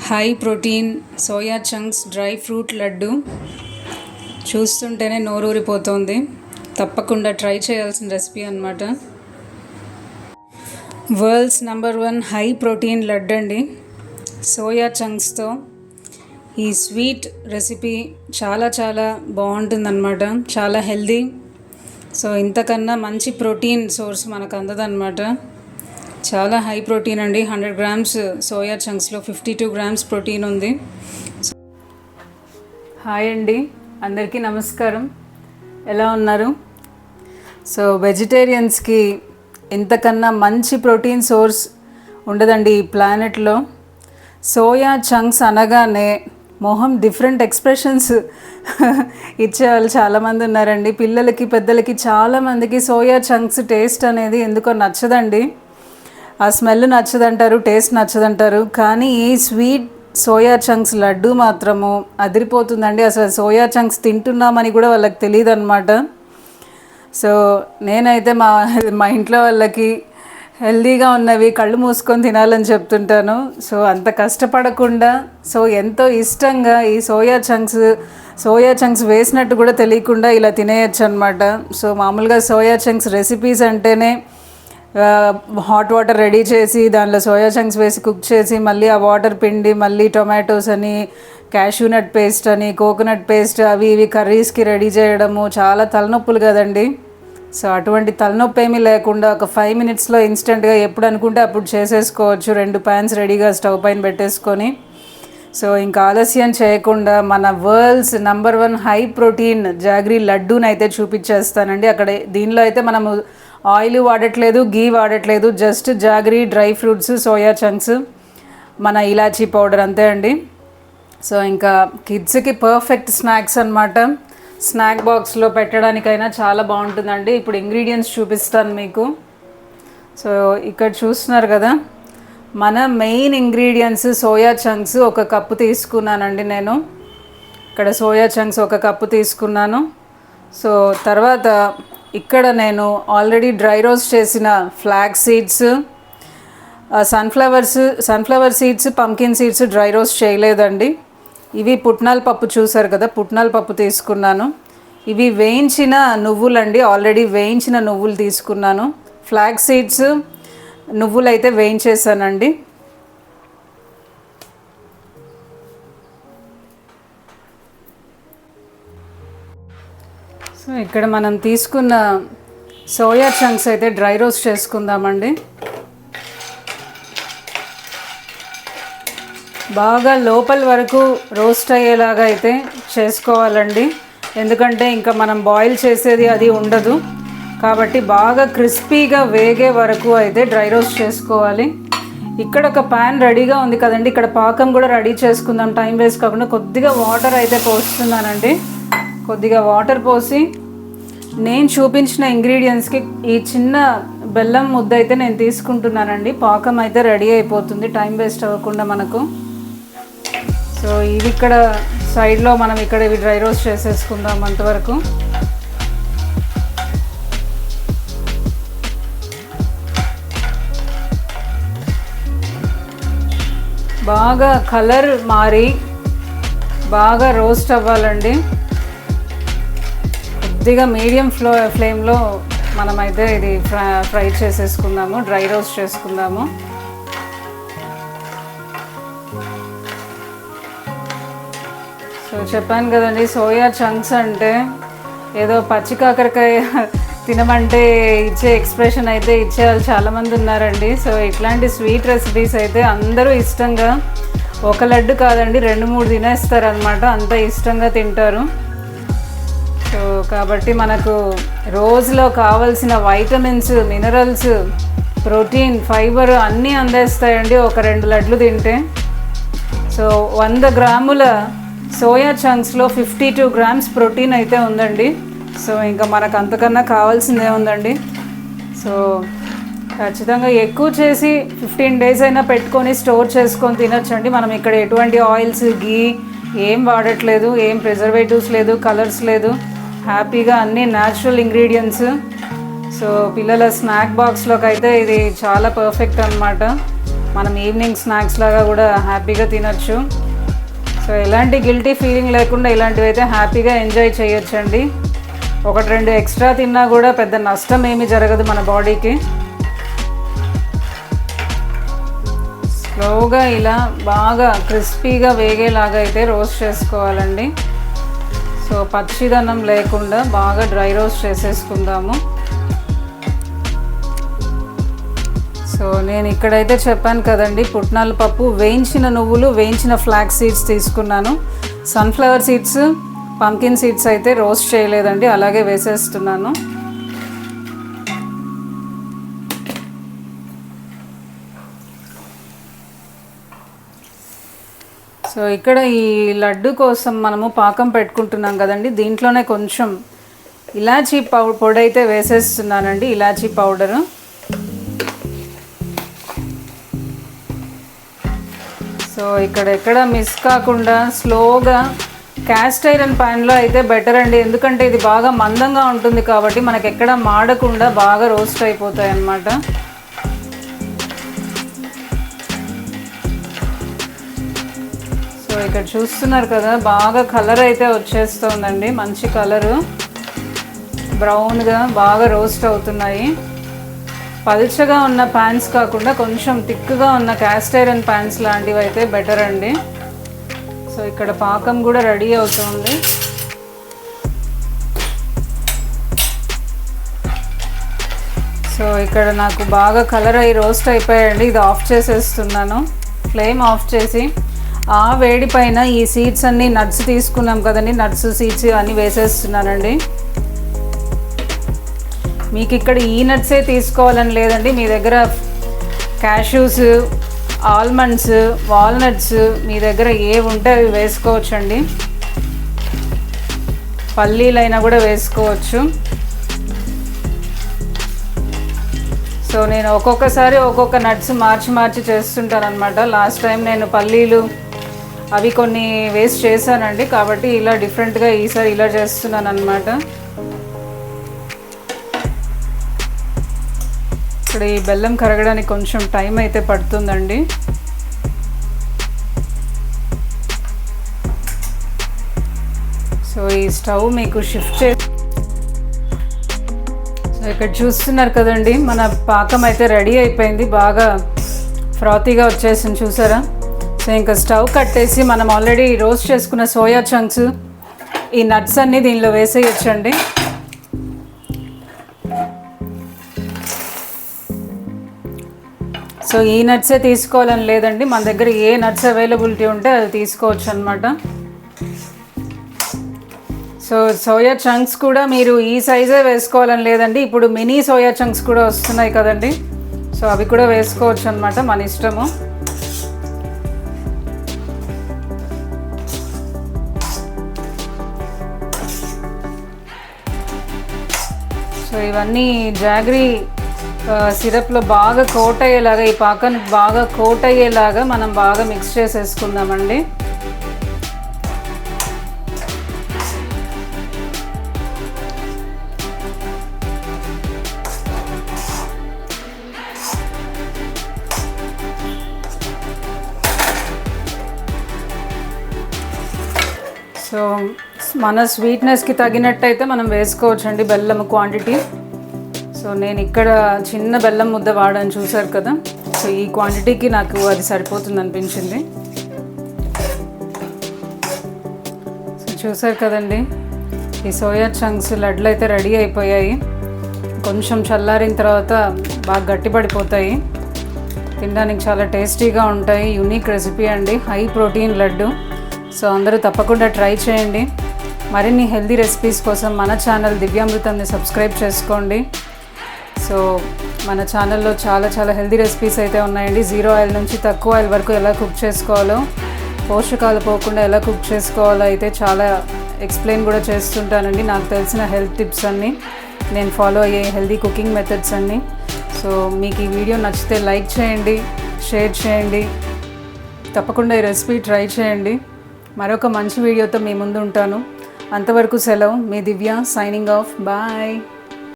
High protein soya chunks dry fruit laddu చూస్తుంటేనే నోరూరిపోతుంది. తప్పకుండా try చేయాల్సిన రెసిపీ అన్నమాట. World's number 1 high protein laddu అండి, సోయా చంక్స్తో. ఈ స్వీట్ రెసిపీ చాలా చాలా బాగుంటుందన్నమాట, చాలా హెల్దీ. సో ఇంతకన్నా మంచి ప్రోటీన్ సోర్స్ మనకు అందదన్నమాట. చాలా హై ప్రోటీన్ అండి. 100 గ్రామ్స్ సోయా చంక్స్లో 52 గ్రామ్స్ ప్రోటీన్ ఉంది. హాయ్ అండి, అందరికీ నమస్కారం. ఎలా ఉన్నారు? సో వెజిటేరియన్స్కి ఇంతకన్నా మంచి ప్రోటీన్ సోర్స్ ఉండదండి ఈ ప్లానెట్లో. సోయా చంక్స్ అనగానే మొహం డిఫరెంట్ ఎక్స్ప్రెషన్స్ ఇచ్చేవాళ్ళు చాలామంది ఉన్నారండి. పిల్లలకి పెద్దలకి చాలామందికి సోయా చంక్స్ టేస్ట్ అనేది ఎందుకో నచ్చదండి. ఆ స్మెల్ నచ్చదంటారు, టేస్ట్ నచ్చదంటారు. కానీ ఈ స్వీట్ సోయా చంక్స్ లడ్డు మాత్రము అదిరిపోతుందండి. అసలు సోయా చంక్స్ తింటున్నామని కూడా వాళ్ళకి తెలియదు అనమాట. సో నేనైతే మా ఇంట్లో వాళ్ళకి హెల్దీగా ఉన్నవి కళ్ళు మూసుకొని తినాలని చెప్తుంటాను. సో అంత కష్టపడకుండా, సో ఎంతో ఇష్టంగా ఈ సోయా చంక్స్ వేసినట్టు కూడా తెలియకుండా ఇలా తినేయచ్చు అనమాట. సో మామూలుగా సోయా చంక్స్ రెసిపీస్ అంటేనే హాట్ వాటర్ రెడీ చేసి దానిలో సోయా చంక్స్ వేసి కుక్ చేసి మళ్ళీ ఆ వాటర్ పిండి మళ్ళీ టొమాటోస్ అని, క్యాష్యూ నట్ పేస్ట్ అని, కోకోనట్ పేస్ట్ అవి ఇవి కర్రీస్కి రెడీ చేయడము చాలా తలనొప్పులు కదండి. సో అటువంటి తలనొప్పి ఏమీ లేకుండా ఒక 5 మినిట్స్లో ఇన్స్టెంట్గా ఎప్పుడు అనుకుంటే అప్పుడు చేసేసుకోవచ్చు. 2 ప్యాన్స్ రెడీగా స్టవ్ పైన పెట్టేసుకొని. సో ఇంకా ఆలస్యం చేయకుండా మన world's number 1 high protein jaggery లడ్డూని అయితే చూపించేస్తానండి. అక్కడ దీనిలో అయితే మనము ఆయిల్ వాడట్లేదు, గీ వాడట్లేదు, just jaggery, dry fruits, soya chunks, మన ఇలాచీ పౌడర్ అంతే అండి. సో ఇంకా కిడ్స్కి పర్ఫెక్ట్ స్నాక్స్ అనమాట. స్నాక్ బాక్స్లో పెట్టడానికైనా చాలా బాగుంటుందండి. ఇప్పుడు ఇంగ్రీడియంట్స్ చూపిస్తాను మీకు. సో ఇక్కడ చూస్తున్నారు కదా, మన main ingredients soya chunks 1 cup తీసుకున్నానండి నేను. ఇక్కడ సోయా చంక్స్ 1 కప్పు తీసుకున్నాను. సో తర్వాత ఇక్కడ నేను ఆల్రెడీ డ్రై రోస్ట్ చేసిన flax seeds, sunflower seeds, pumpkin seeds dry roast చేయలేదండి. ఇవి పుట్నాల పప్పు చూసారు కదా, పుట్నాల పప్పు తీసుకున్నాను. ఇవి వేయించిన నువ్వులండి, ఆల్రెడీ వేయించిన నువ్వులు తీసుకున్నాను. ఫ్లాక్స్ సీడ్స్, నువ్వులు అయితే వేయించేసానండి. సో ఇక్కడ మనం తీసుకున్న సోయా చంక్స్ అయితే డ్రై రోస్ట్ చేసుకుందామండి. బాగా లోపల వరకు రోస్ట్ అయ్యేలాగా అయితే చేసుకోవాలండి. ఎందుకంటే ఇంకా మనం బాయిల్ చేసేది అది ఉండదు కాబట్టి బాగా క్రిస్పీగా వేగే వరకు అయితే డ్రై రోస్ట్ చేసుకోవాలి. ఇక్కడ ఒక ప్యాన్ రెడీగా ఉంది కదండి, ఇక్కడ పాకం కూడా రెడీ చేసుకుందాం టైం వేస్ట్ కాకుండా. కొద్దిగా వాటర్ అయితే పోస్తున్నానండి. కొద్దిగా వాటర్ పోసి నేను చూపించిన ఇంగ్రీడియంట్స్కి ఈ చిన్న బెల్లం ముద్ద అయితే నేను తీసుకుంటున్నానండి. పాకం అయితే రెడీ అయిపోతుంది టైం వేస్ట్ అవ్వకుండా మనకు. సో ఇవి ఇక్కడ సైడ్లో మనం ఇక్కడ ఇవి డ్రై రోస్ట్ చేసేసుకుందాం అంతవరకు. బాగా కలర్ మారి బాగా రోస్ట్ అవ్వాలండి. కొద్దిగా మీడియం ఫ్లేమ్లో మనమైతే ఇది ఫ్రై చేసేసుకుందాము, డ్రై రోస్ట్ చేసుకుందాము. సో చెప్పాను కదండి, సోయా చంక్స్ అంటే ఏదో పచ్చి కాకరకాయ తినమంటే ఇచ్చే ఎక్స్ప్రెషన్ అయితే ఇచ్చేవాళ్ళు చాలామంది ఉన్నారండి. సో ఇట్లాంటి స్వీట్ రెసిపీస్ అయితే అందరూ ఇష్టంగా, ఒక లడ్డు కాదండి 2-3 తినేస్తారనమాట, అంత ఇష్టంగా తింటారు. సో కాబట్టి మనకు రోజులో కావాల్సిన వైటమిన్స్, మినరల్స్, ప్రోటీన్, ఫైబర్ అన్నీ అందేస్తాయండి ఒక 2 లడ్లు తింటే. సో 100 గ్రాముల సోయా చంక్స్లో 52 గ్రామ్స్ ప్రోటీన్ అయితే ఉందండి. సో ఇంకా మనకు అంతకన్నా కావాల్సిందే ఉందండి. సో ఖచ్చితంగా ఎక్కువ చేసి 15 డేస్ అయినా పెట్టుకొని స్టోర్ చేసుకొని తినొచ్చండి. మనం ఇక్కడ ఎటువంటి ఆయిల్స్, గీ ఏం వాడట్లేదు, ఏం ప్రిజర్వేటివ్స్ లేదు, కలర్స్ లేదు, హ్యాపీగా అన్నీ న్యాచురల్ ఇంగ్రీడియంట్స్. సో పిల్లల స్నాక్ బాక్స్లోకి అయితే ఇది చాలా పర్ఫెక్ట్ అన్నమాట. మనం ఈవినింగ్ స్నాక్స్ లాగా కూడా హ్యాపీగా తినచ్చు. సో ఎలాంటి గిల్టీ ఫీలింగ్ లేకుండా ఇలాంటివి అయితే హ్యాపీగా ఎంజాయ్ చేయొచ్చండి. 1-2 ఎక్స్ట్రా తిన్నా కూడా పెద్ద నష్టం ఏమీ జరగదు మన బాడీకి. స్లోగా ఇలా బాగా క్రిస్పీగా వేగేలాగా అయితే రోస్ట్ చేసుకోవాలండి. సో పచ్చిదనం లేకుండా బాగా డ్రై రోస్ట్ చేసేసుకుందాము. సో నేను ఇక్కడైతే చెప్పాను కదండి, పుట్నాల పప్పు, వేయించిన నువ్వులు, వేయించిన ఫ్లాక్స్ సీడ్స్ తీసుకున్నాను. సన్ఫ్లవర్ సీడ్స్, పంకిన్ సీడ్స్ అయితే రోస్ట్ చేయలేదండి, అలాగే వేసేస్తున్నాను. సో ఇక్కడ ఈ లడ్డు కోసం మనము పాకం పెట్టుకుంటున్నాం కదండి, దీంట్లోనే కొంచెం ఇలాచీ పొడి అయితే వేసేస్తున్నానండి, ఇలాచీ పౌడరు. సో ఇక్కడ ఎక్కడ మిస్ కాకుండా స్లోగా క్యాస్ట్ ఐరన్ ప్యాన్లో అయితే బెటర్ అండి, ఎందుకంటే ఇది బాగా మందంగా ఉంటుంది కాబట్టి మనకి ఎక్కడ మాడకుండా బాగా రోస్ట్ అయిపోతాయి అన్నమాట. సో ఇక్కడ చూస్తున్నారు కదా, బాగా కలర్ అయితే వచ్చేస్తుందండి, మంచి కలరు, బ్రౌన్గా బాగా రోస్ట్ అవుతున్నాయి. పల్చగా ఉన్న ప్యాన్స్ కాకుండా కొంచెం థిక్గా ఉన్న క్యాస్ట్ ఐరన్ ప్యాన్స్ లాంటివి అయితే బెటర్ అండి. సో ఇక్కడ పాకం కూడా రెడీ అవుతుంది. సో ఇక్కడ నాకు బాగా కలర్ అయ్యి రోస్ట్ అయిపోయాయండి. ఇది ఆఫ్ చేసేస్తున్నాను, ఫ్లేమ్ ఆఫ్ చేసి ఆ వేడి పైన ఈ సీడ్స్ అన్నీ, నట్స్ తీసుకున్నాం కదండి, నట్స్ సీడ్స్ అన్నీ వేసేస్తున్నానండి. మీకు ఇక్కడ ఈ నట్సే తీసుకోవాలని లేదండి, మీ దగ్గర క్యాష్యూస్, ఆల్మండ్స్, వాల్నట్స్ మీ దగ్గర ఏవి ఉంటే అవి వేసుకోవచ్చండి, పల్లీలైనా కూడా వేసుకోవచ్చు. సో నేను ఒక్కొక్కసారి ఒక్కొక్క నట్స్ మార్చి చేస్తుంటాను అనమాట. లాస్ట్ టైం నేను పల్లీలు అవి కొన్ని వేస్ట్ చేశానండి, కాబట్టి ఇలా డిఫరెంట్గా ఈసారి ఇలా చేస్తున్నాను అనమాట. ఇక్కడ ఈ బెల్లం కరగడానికి కొంచెం టైం అయితే పడుతుందండి. సో ఈ స్టవ్ మీకు షిఫ్ట్ సో ఇక్కడ చూస్తున్నారు కదండి, మన పాకం అయితే రెడీ అయిపోయింది, బాగా ఫ్రాతీగా వచ్చేసింది, చూసారా. సో ఇంకా స్టవ్ కట్టేసి మనం ఆల్రెడీ రోస్ట్ చేసుకున్న సోయా చంక్స్, ఈ నట్స్ అన్నీ దీనిలో వేసేయచ్చండి. సో ఈ నట్సే తీసుకోవాలని లేదండి, మన దగ్గర ఏ నట్స్ అవైలబిలిటీ ఉంటే అది తీసుకోవచ్చు అనమాట. సో సోయా చంక్స్ కూడా మీరు ఈ సైజే వేసుకోవాలని లేదండి, ఇప్పుడు మినీ సోయా చంక్స్ కూడా వస్తున్నాయి కదండి, సో అవి కూడా వేసుకోవచ్చు అనమాట, మన ఇష్టము. సో ఇవన్నీ జాగరీ సిరప్లో బాగా కోట్ అయ్యేలాగా, ఈ పాకానికి బాగా కోట్ అయ్యేలాగా మనం బాగా మిక్స్ చేసేసుకుందామండి. సో మన స్వీట్నెస్కి తగినట్టయితే మనం వేసుకోవచ్చండి బెల్లం క్వాంటిటీ. సో నేను ఇక్కడ చిన్న బెల్లం ముద్ద వాడాను, చూసారు కదా. సో ఈ క్వాంటిటీకి నాకు అది సరిపోతుంది అనిపించింది. సో చూసారు కదండి, ఈ సోయా చంక్స్ లడ్లు అయితే రెడీ అయిపోయాయి. కొంచెం చల్లారిన తర్వాత బాగా గట్టిపడిపోతాయి, తినడానికి చాలా టేస్టీగా ఉంటాయి. యూనిక్ రెసిపీ అండి, హై ప్రోటీన్ లడ్డు. సో అందరూ తప్పకుండా ట్రై చేయండి. మరిన్ని హెల్దీ రెసిపీస్ కోసం మన ఛానల్ దివ్యామృతంని సబ్స్క్రైబ్ చేసుకోండి. సో మన ఛానల్లో చాలా హెల్దీ రెసిపీస్ అయితే ఉన్నాయండి. 0 ఆయిల్ నుంచి తక్కువ ఆయిల్ వరకు ఎలా కుక్ చేసుకోవాలో, పోషకాలు పోకుండా ఎలా కుక్ చేసుకోవాలో అయితే చాలా ఎక్స్ప్లెయిన్ కూడా చేస్తుంటానండి. నాకు తెలిసిన హెల్త్ టిప్స్ అన్నీ, నేను ఫాలో అయ్యే హెల్దీ కుకింగ్ మెథడ్స్ అన్నీ. సో మీకు ఈ వీడియో నచ్చితే లైక్ చేయండి, షేర్ చేయండి, తప్పకుండా ఈ రెసిపీ ట్రై చేయండి. మరొక మంచి వీడియోతో మీ ముందు ఉంటాను. అంతవరకు సెలవు. మీ దివ్య సైనింగ్ ఆఫ్. బాయ్.